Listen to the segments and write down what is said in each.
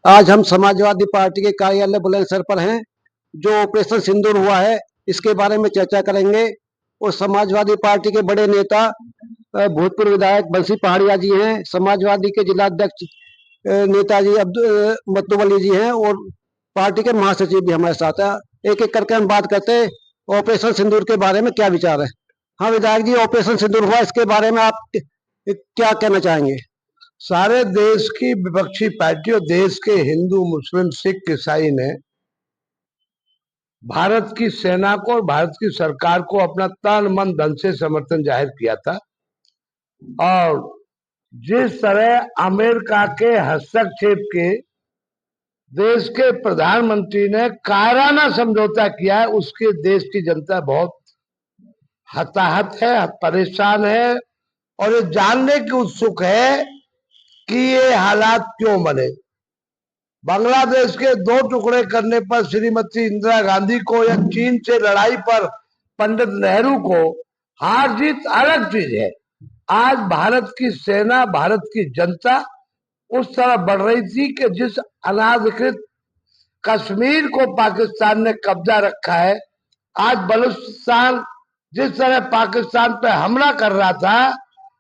आज हम समाजवादी पार्टी के कार्यालय बुलंदशहर पर हैं। जो ऑपरेशन सिंदूर हुआ है, इसके बारे में चर्चा करेंगे। और समाजवादी पार्टी के बड़े नेता भूतपूर्व विधायक बंसी पहाड़िया जी हैं, समाजवादी के जिलाध्यक्ष नेताजी मतलूब अली जी हैं, और पार्टी के महासचिव भी हमारे साथ हैं। एक एक करके हम बात करते हैं ऑपरेशन सिंदूर के बारे में क्या विचार है। हाँ विधायक जी, ऑपरेशन सिंदूर हुआ, इसके बारे में आप क्या कहना चाहेंगे? सारे देश की विपक्षी पार्टी और देश के हिंदू, मुस्लिम, सिख, ईसाई ने भारत की सेना को और भारत की सरकार को अपना तन मन धन से समर्थन जाहिर किया था। और जिस तरह अमेरिका के हस्तक्षेप के देश के प्रधानमंत्री ने कायराना समझौता किया है, उसके देश की जनता बहुत हताहत है, परेशान है और ये जानने की उत्सुक है कि ये हालात क्यों बने। बांग्लादेश के दो टुकड़े करने पर श्रीमती इंदिरा गांधी को या चीन से लड़ाई पर पंडित नेहरू को, हार जीत अलग चीज है। आज भारत की सेना, भारत की जनता उस तरह बढ़ रही थी कि जिस अनाधिकृत कश्मीर को पाकिस्तान ने कब्जा रखा है, आज बलूचिस्तान जिस तरह पाकिस्तान पे हमला कर रहा था,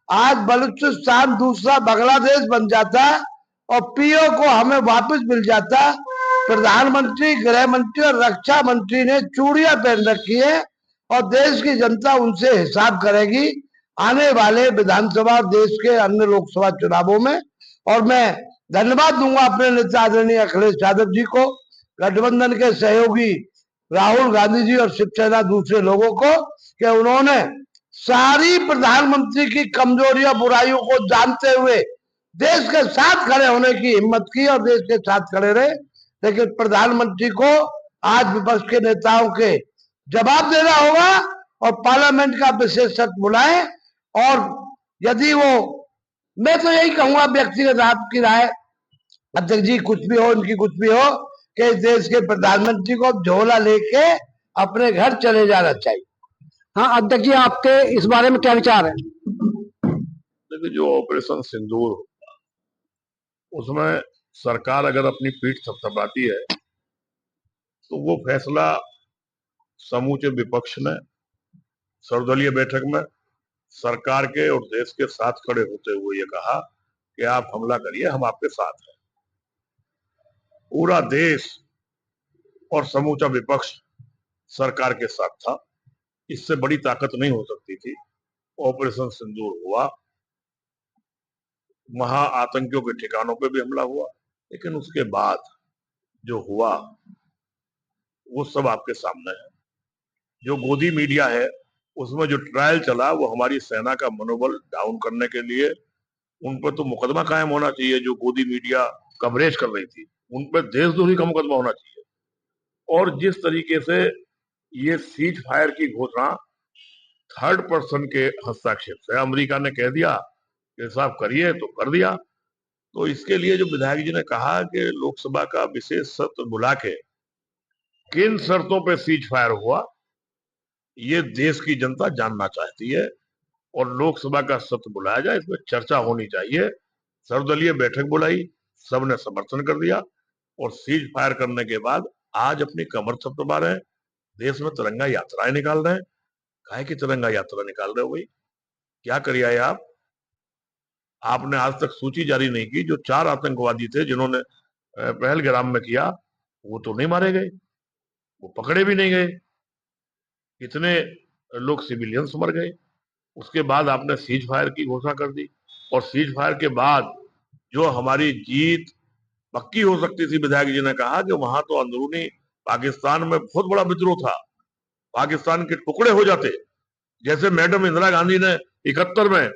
आज बलूचिस्तान दूसरा बांग्लादेश बन जाता और पीओ को हमें वापस मिल जाता। प्रधानमंत्री, गृह मंत्री और रक्षा मंत्री ने चूड़ियां पहन रखी है और देश की जनता उनसे हिसाब करेगी आने वाले विधानसभा, देश के अन्य लोकसभा चुनावों में। और मैं धन्यवाद दूंगा अपने नेता आदरणीय अखिलेश यादव जी को, गठबंधन के सहयोगी राहुल गांधी जी और शिवसेना दूसरे लोगों को, कि उन्होंने सारी प्रधानमंत्री की कमजोरियों, बुराइयों को जानते हुए देश के साथ खड़े होने की हिम्मत की और देश के साथ खड़े रहे। लेकिन प्रधानमंत्री को आज विपक्ष के नेताओं के जवाब देना होगा और पार्लियामेंट का विशेष सत्र बुलाए। और यदि वो, मैं तो यही कहूंगा व्यक्तिगत आपकी राय, अध्यक्ष जी कुछ भी हो, इनकी कुछ भी हो, कि देश के प्रधानमंत्री को झोला लेके अपने घर चले जाना चाहिए। हाँ अध्यक्ष जी, आपके इस बारे में क्या विचार है? देखिए, जो ऑपरेशन सिंदूर उसमें सरकार अगर अपनी पीठ थपथपाती है तो वो फैसला समूचे विपक्ष ने सर्वदलीय बैठक में सरकार के और देश के साथ खड़े होते हुए ये कहा कि आप हमला करिए, हम आपके साथ हैं। पूरा देश और समूचा विपक्ष सरकार के साथ था। इससे बड़ी ताकत नहीं हो सकती थी। ऑपरेशन सिंदूर हुआ, महा आतंकियों के ठिकानों पे भी हमला हुआ, लेकिन उसके बाद जो हुआ वो सब आपके सामने है। जो गोदी मीडिया है उसमें जो ट्रायल चला वो हमारी सेना का मनोबल डाउन करने के लिए, उन पर तो मुकदमा कायम होना चाहिए। जो गोदी मीडिया कवरेज कर रही थी उन पर देशद्रोही का मुकदमा होना चाहिए। और जिस तरीके से ये सीज फायर की घोषणा थर्ड पर्सन के हस्तक्षेप से अमेरिका ने कह दिया कि साहब करिए, तो कर दिया। तो इसके लिए जो विधायक जी ने कहा कि लोकसभा का विशेष सत्र बुला के किन शर्तों पर सीज फायर हुआ, ये देश की जनता जानना चाहती है। और लोकसभा का सत्र बुलाया जाए, इसमें चर्चा होनी चाहिए। सर्वदलीय बैठक बुलाई, सबने समर्थन कर दिया और सीज फायर करने के बाद आज अपनी कमर थपथपा रहे हैं, देश में तिरंगा यात्राएं निकाल रहे हैं। काहे की तिरंगा यात्रा निकाल रहे हो भाई? क्या करिए है आप? आपने आज तक सूची जारी नहीं की। जो 4 आतंकवादी थे जिन्होंने पहलगाम में किया, वो तो नहीं मारे गए, वो पकड़े भी नहीं गए। कितने लोग सिविलियंस मर गए। उसके बाद आपने सीज फायर की घोषणा कर दी और सीज फायर के बाद जो हमारी जीत पक्की हो सकती थी, विधायक जी ने कहा कि वहां तो अंदरूनी पाकिस्तान में बहुत बड़ा विद्रोह था, पाकिस्तान के टुकड़े हो जाते। जैसे मैडम इंदिरा गांधी ने 71 में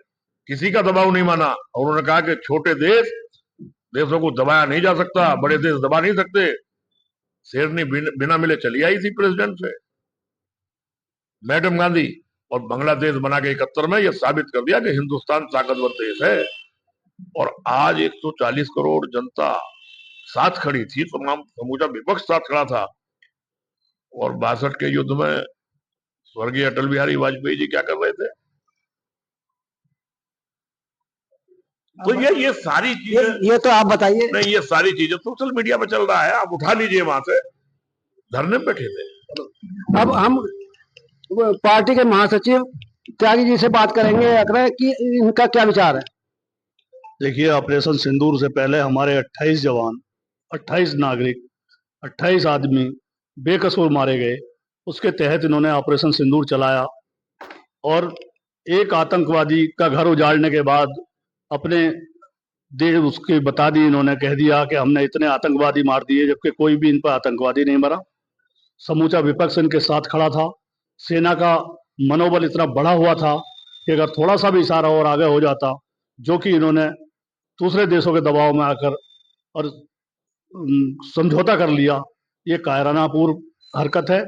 किसी का दबाव नहीं माना और उन्होंने कहा कि छोटे देशों को दबाया नहीं जा सकता, बड़े देश दबा नहीं सकते। शेरनी बिना मिले चली आई थी प्रेसिडेंट से मैडम गांधी, और बांग्लादेश बना के 71 में यह साबित कर दिया कि हिंदुस्तान ताकतवर देश है। और आज 140 करोड़ जनता साथ खड़ी थी, तमाम समूचा विपक्ष साथ खड़ा था। और 62 के युद्ध में स्वर्गीय अटल बिहारी वाजपेयी जी क्या कर रहे थे? तो ये सारी चीजें, ये तो आप बताइए। नहीं, ये सारी चीजें सोशल मीडिया पे चल रहा है, आप उठा लीजिए वहां से, धरने पे बैठे थे। अब हम पार्टी के महासचिव त्यागी जी से बात करेंगे अकरे कि इनका क्या विचार है। देखिए, ऑपरेशन सिंदूर से पहले हमारे 28 जवान, 28 नागरिक, 28 आदमी बेकसूर मारे गए। उसके तहत इन्होंने ऑपरेशन सिंदूर चलाया और एक आतंकवादी का घर उजाड़ने के बाद अपने देश उसकी बता दी, इन्होंने कह दिया कि हमने इतने आतंकवादी मार दिए, जबकि कोई भी इन पर आतंकवादी नहीं मरा। समूचा विपक्ष इनके साथ खड़ा था। सेना का मनोबल इतना बढ़ा हुआ था कि अगर थोड़ा सा भी इशारा और आगे हो जाता, जो कि इन्होंने दूसरे देशों के दबाव में आकर और समझौता कर लिया, ये कायरानापूर्ण हरकत है।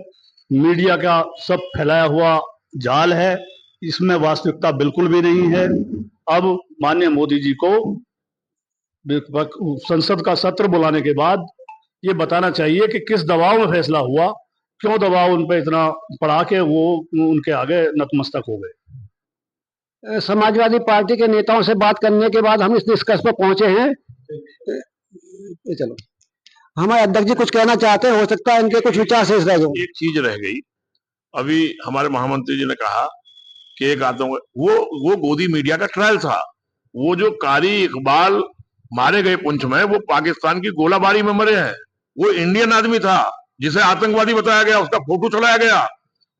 मीडिया का सब फैलाया हुआ जाल है, इसमें वास्तविकता बिल्कुल भी नहीं है। अब माननीय मोदी जी को संसद का सत्र बुलाने के बाद ये बताना चाहिए कि किस दबाव में फैसला हुआ, क्यों दबाव उन पर इतना पड़ा कि वो उनके आगे नतमस्तक हो गए। समाजवादी पार्टी के नेताओं से बात करने के बाद हम इस निष्कर्ष पर पहुंचे हैं। चलो, हमारे अध्यक्ष जी कुछ कहना चाहते हैं, हो सकता है इनके कुछ विचार शेष रह जाए। एक चीज रह गई, अभी हमारे महामंत्री जी ने कहा कि एक आतंक, वो गोदी मीडिया का ट्रायल था। वो जो कारी इकबाल मारे गए पुंछ में, वो पाकिस्तान की गोलाबारी में मरे हैं। वो इंडियन आदमी था जिसे आतंकवादी बताया गया, उसका फोटो चलाया गया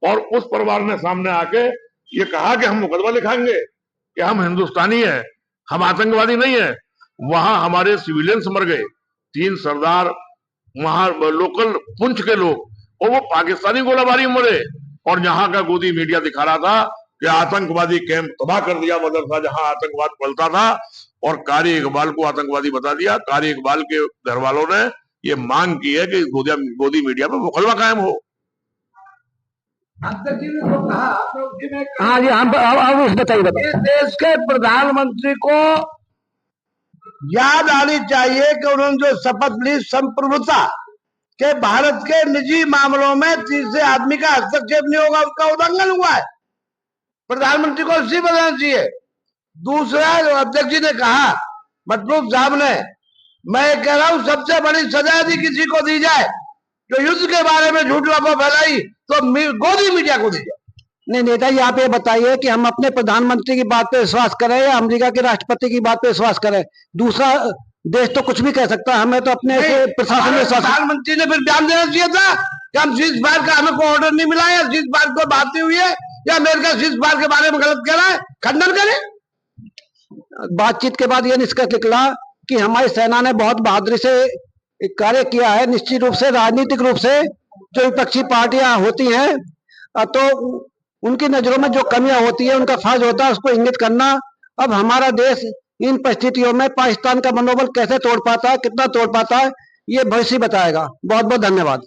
और उस परिवार ने सामने आके ये कहा कि हम मुकदमा लिखाएंगे कि हम हिंदुस्तानी हैं, हम आतंकवादी नहीं है। वहां हमारे सिविलियंस मर गए, 3 सरदार वहां लोकल पुंछ के लोग, और वो पाकिस्तानी गोलाबारी में मरे। और यहाँ का गोदी मीडिया दिखा रहा था कि आतंकवादी कैंप तबाह कर दिया, मदरसा जहां आतंकवाद पलता था, और कारी इकबाल को आतंकवादी बता दिया। कारी इकबाल के घर वालों ने ये मांग की है कि गोदी मीडिया में मुकदमा कायम हो। हाँ जी, हम बताइए। देश के प्रधानमंत्री को याद आनी चाहिए कि उन्होंने जो शपथ ली संप्रभुता के, भारत के निजी मामलों में तीसरे आदमी का हस्तक्षेप नहीं होगा, उसका उल्लंघन हुआ है। प्रधानमंत्री को इसी बताना चाहिए। दूसरा, अध्यक्ष जी ने कहा, मतलूब साहब ने, मैं कह रहा हूं सबसे बड़ी सजा यदि किसी को दी जाए जो युद्ध के बारे में झूठ अफवाह फैलाई, तो गोदी मीडिया को दी जाए। नहीं, नेताजी आप ये बताइए कि हम अपने प्रधानमंत्री की बात पे विश्वास करें या अमेरिका के राष्ट्रपति की बात पे विश्वास करें। दूसरा देश तो कुछ भी कह सकता है, हमें तो अपने प्रशासन में विश्वास। प्रधानमंत्री ने फिर बयान देना चाहिए था कि हम सीज फायर का, हमें कोई ऑर्डर नहीं मिला है, सीज फायर को बात हुई है, या अमेरिका सीज फायर के बारे में गलत कह रहा है, खंडन करें। बातचीत के बाद यह निष्कर्ष निकला कि हमारी सेना ने बहुत बहादुरी से कार्य किया है। निश्चित रूप से राजनीतिक रूप से जो विपक्षी पार्टियां होती हैं, तो उनकी नजरों में जो कमियां होती है, उनका फर्ज होता है उसको इंगित करना। अब हमारा देश इन परिस्थितियों में पाकिस्तान का मनोबल कैसे तोड़ पाता है, कितना तोड़ पाता है, ये भविष्य बताएगा। बहुत बहुत धन्यवाद।